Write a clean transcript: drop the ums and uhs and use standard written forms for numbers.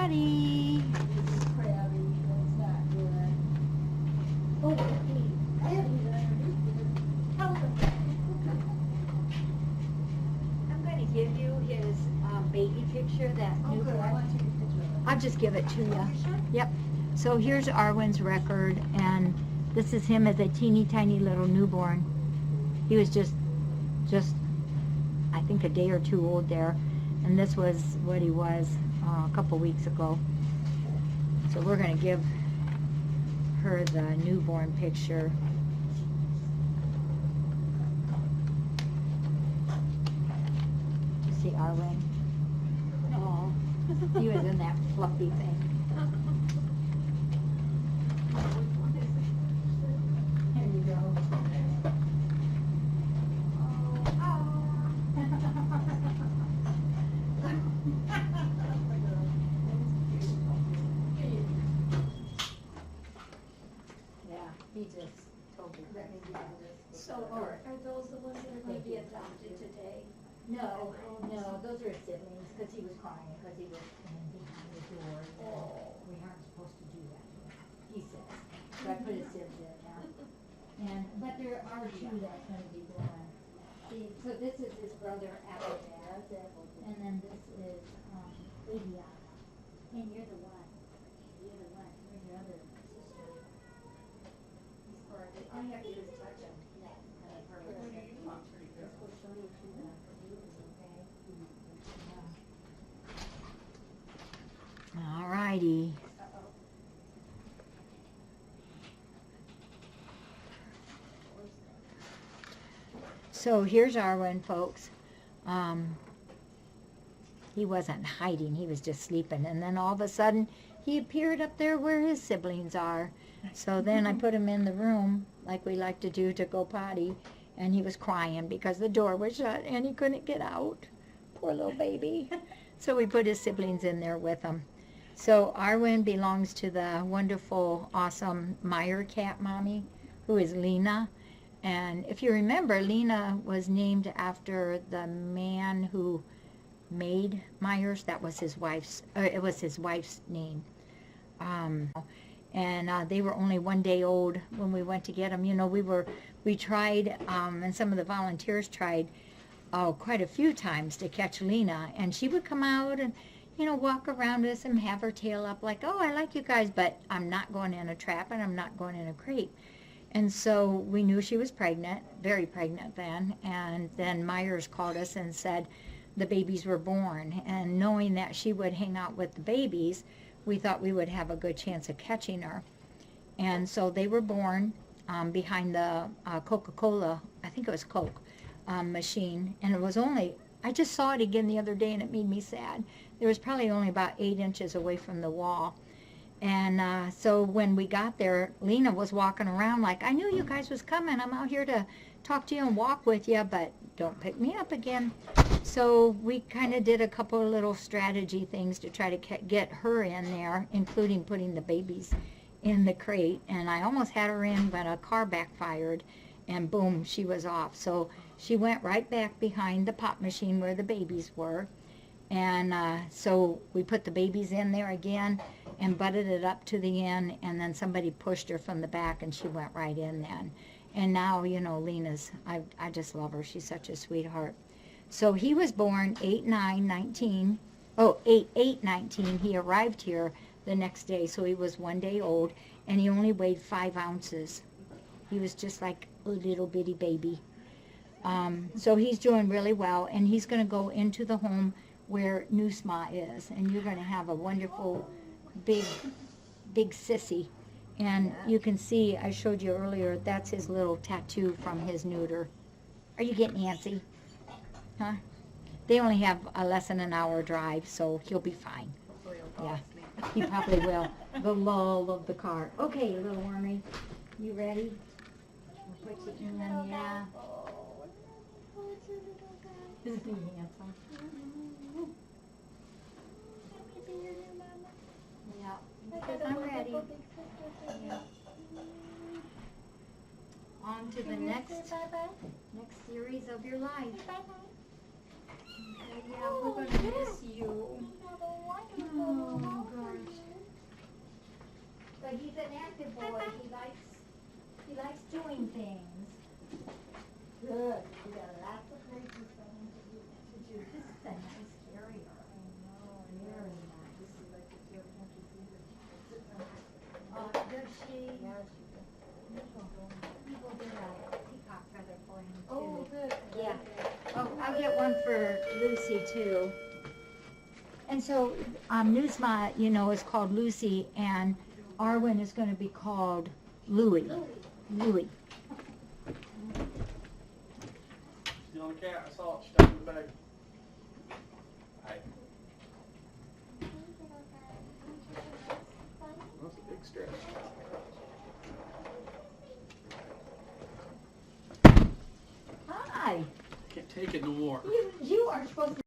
potty. It's crabby. That's not good. Oh, hey, I haven't even introduced you. Tell them. I'm going to give you his baby picture, that Oh, good. I newborn. want to take a picture of it. I'll just give it to you. You sure? Yep. So here's Arwen's record, and this is him as a teeny tiny little newborn. He was just I think a day or two old there, and this was what he was a couple weeks ago. So we're going to give her the newborn picture. You see Arwen? Oh, he was in that fluffy thing. There you go. Yeah, he just totally. So are those the ones that are going to be adopted today? No, those are siblings, because he was crying, because he was behind the door. We aren't supposed to do that, he says. So I put his sibs in now. But there are two that's going to be born. See, so this is his brother Arwen, and then this is Lydia. And you're the one. You're the one. You're your other sister. All you have to do is touch them. All righty. So here's Arwen, folks. He wasn't hiding, he was just sleeping. And then all of a sudden, he appeared up there where his siblings are. So then I put him in the room, like we like to do, to go potty. And he was crying because the door was shut and he couldn't get out. Poor little baby. So we put his siblings in there with him. So Arwen belongs to the wonderful, awesome Meyer cat mommy, who is Lena. And if you remember, Lena was named after the man who made Myers. That was his wife's, it was his wife's name. They were only 1 day old when we went to get them. You know, we tried, and some of the volunteers tried quite a few times to catch Lena, and she would come out and, you know, walk around us and have her tail up like, oh, I like you guys, but I'm not going in a trap and I'm not going in a crate. And so we knew she was pregnant, very pregnant then, and then Myers called us and said the babies were born, and knowing that she would hang out with the babies, we thought we would have a good chance of catching her. And so they were born behind the Coca-Cola, I think it was Coke, machine, and it was only, I just saw it again the other day and it made me sad. There was probably only about 8 inches away from the wall. And so when we got there, Lena was walking around like, I knew you guys was coming. I'm out here to talk to you and walk with you, but don't pick me up again. So we kind of did a couple of little strategy things to try to get her in there, including putting the babies in the crate. And I almost had her in, but a car backfired, and boom, she was off. So she went right back behind the pop machine where the babies were. And so we put the babies in there again and butted it up to the end, and then somebody pushed her from the back and she went right in then. And now, you know, Lena's, I just love her. She's such a sweetheart. So he was born 8/9/19. Oh, 8/8/19. He arrived here the next day, so he was 1 day old, and he only weighed 5 ounces. He was just like a little bitty baby. So he's doing really well, and he's going to go into the home where Noosma is, and you're going to have a wonderful big sissy. And you can see, I showed you earlier, that's his little tattoo from his neuter. Are you getting antsy? Huh? They only have a less than an hour drive, so he'll be fine. Yeah, he probably will. The lull of the car. Okay, little wormy, you ready? We'll put you in, yeah. Isn't he handsome? Yeah, because I'm ready. Yeah. On to the next series of your life. Okay, yeah, we're going to miss you. Oh, too. And so Noosma, you know, is called Lucy, and Arwen is going to be called Louie. Louie. Still on the cat. I saw it. Stuck in the bag. Hey. That's a big stretch. Hi. Can't take it no more. You are supposed to